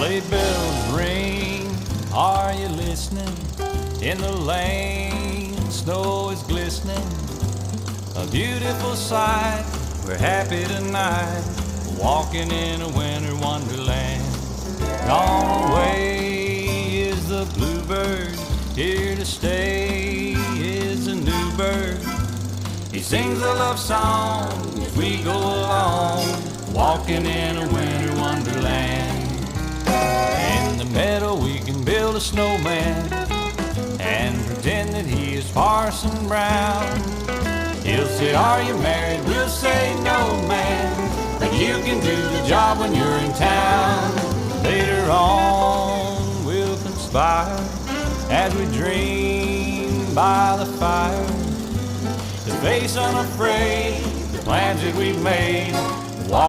Sleigh bells ring, are you listening? In the lane, snow is glistening. A beautiful sight, we're happy tonight, walking in a winter wonderland. Gone away is the bluebird, here to stay is a new bird. He sings a love song as we go along, walking in a winter wonderland. In the meadow we can build a snowman and pretend that he is Parson Brown. He'll say, are you married? We'll say, no, man. Think you can do the job when you're in town. Later on we'll conspire as we dream by the fire to face unafraid the plans that we've made.